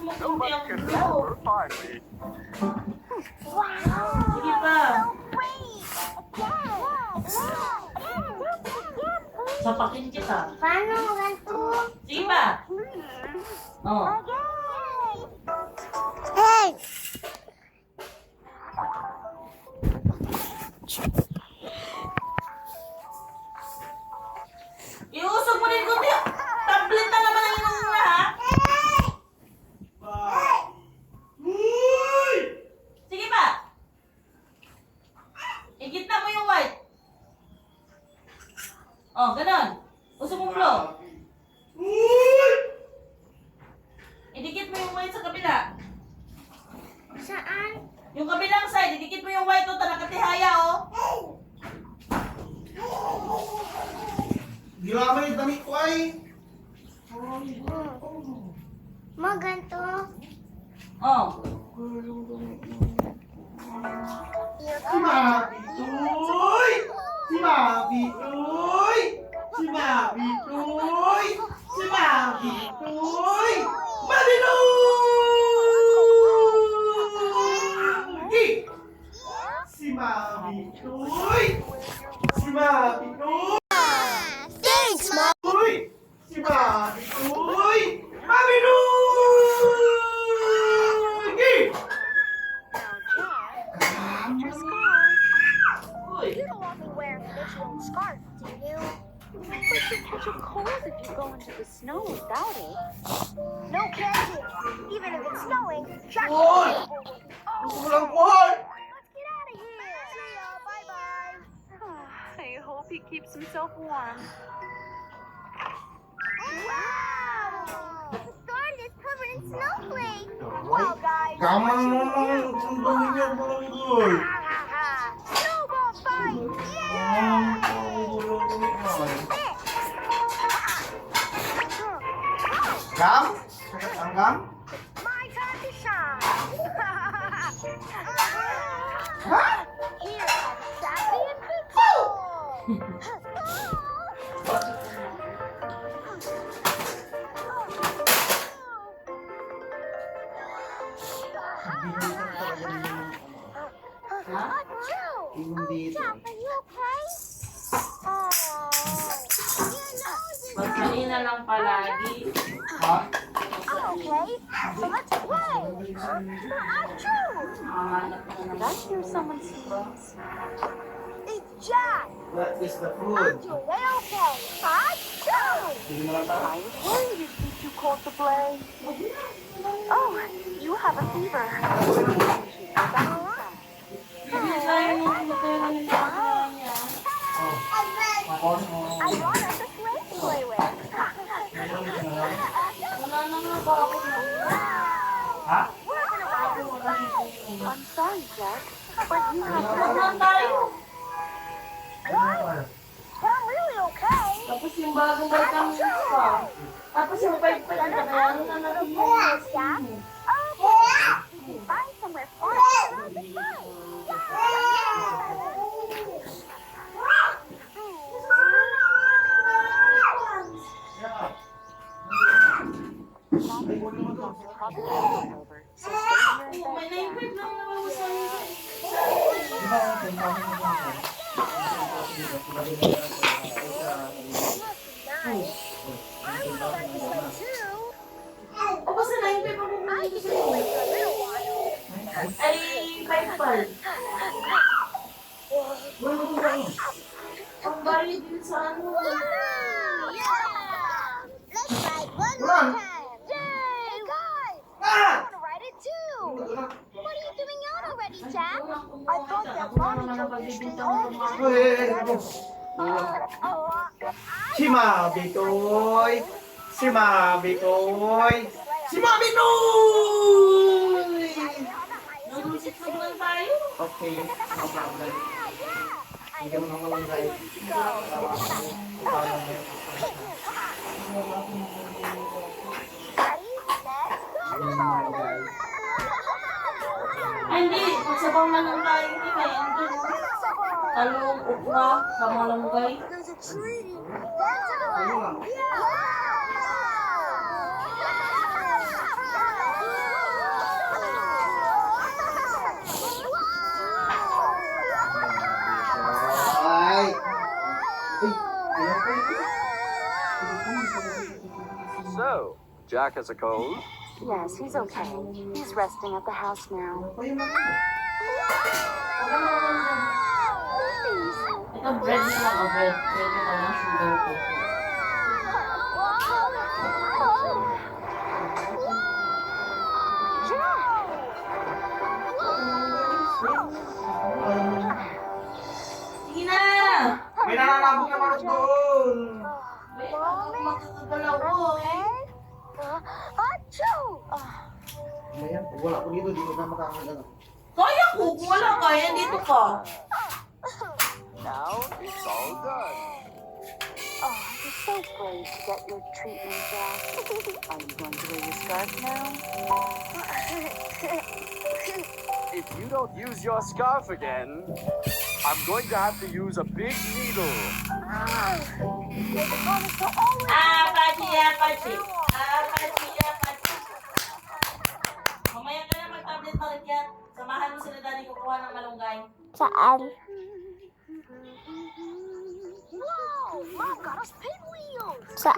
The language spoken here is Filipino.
makunti ang blue. Sige pa. Sapakin kita. Paano ganito? Sige pa. Oh. Hey! Iusog mo din kunti. Tablet na naman ang inom na, ha? Sige pa. Igitna mo yung white. Oh, ganon. Usog mo blue. Idikit mo yung white sa kabila. Saan? Yung kabilang side, idikit mo yung white o nakatihaya, oh. Gila mo yung damit ko ay. Maganto. Oh. Si Mabitoy! Si Mabitoy! Si Mabitoy! Si Mabitoy! Mabitoy! Si Mabitoy! Si Mabitoy! Thanks, Mom! Uy! Si Mabitoy! Mabitoy! Uy. You don't want me wearing an itchy scarf, do you? But you catch a cold if you go into the snow without it. No catching. Even if it's snowing, Jack Boy! Gusto ko lang buhay! Let's get out of here. See ya. Bye-bye. I hope he keeps himself warm. Wow! The garden is covered in snowflakes. Wow, guys. Kaman mo naman ang gawin niya mga boy! Snowball fight! Yeah! Gam? Sakit ang gam? My time to shine! Ha? Here at Sappy and Football! Ha? Hindi ito. Jack, are you okay? Oh, your nose is Magsalina lang palagi. Ha? I'm okay. So let's play. Achoo! Makahanap ka na Did I naman. hear someone's voice? It's Jack. That is the I'm food. doing okay. Achoo! Hindi mo lang tayo. I was worried it'd be too cold to play. Oh, you have a fever. You should go back inside. Hindi tayo nung matera ng pagkain niya. Makon mo. I want us a sleigh to play with. Wala nang nabakot na. Ha? We're gonna ride the sleigh. I'm sorry, Jack, but you have Wala na tayo. What? But I'm really okay. Tapos yung bagong balikan mo pa. Tapos yung pipe pa lang kaya ano na natin mo. Jack? Okay. We can find somewhere far around the sleigh. over. So stay here in May bed, Jack. naipit lang nawawasan niya. Di ba natin kami mo ba? I want to ride the sleigh too. O basta naipit mo kung I can just wait for a little while. ay pipe pal. Ang bari din sa ano. Yeah! Let's ride one Run. more time. Yay! Hey guys, I Ah! want to ride it too. What are you doing out already, Jack? I thought that mommy told you to stay home. Si Mabitoy! Si Mabitoy! Si Mabitoy! Nalusip lang tayo. Okay, no problem. Hindi mo naman lang tayo. Ay, hindi. Magsabaw na lang tayo. Hindi may andun. Talong, ukra, kamalunggay. There's a tree. Ano lang? Yeah! Jack has a cold? Yes, he's okay. He's resting at the house now. Ito bread na lang, oh, bread. Bread na lang, sugar ko. Sige na! May nananabog na manok doon. May makakagalaw ko eh. Achoo! Ayan, pag wala ko dito, di ko na makakagalaw. Kaya ko, kung wala kaya, dito ka. Now it's all done. Oh, you're so brave to get your treatment, Jack. Are you going to wear your scarf now? If you don't use your scarf again, I'm going to have to use a big needle. Apache, apache. Apache, apache. Mamaya ka na mag-tablet pa rin yan. Samahan mo sila daddy kukuha ng malunggay. Saan? Wow! Mom got us pinwheels! Saan?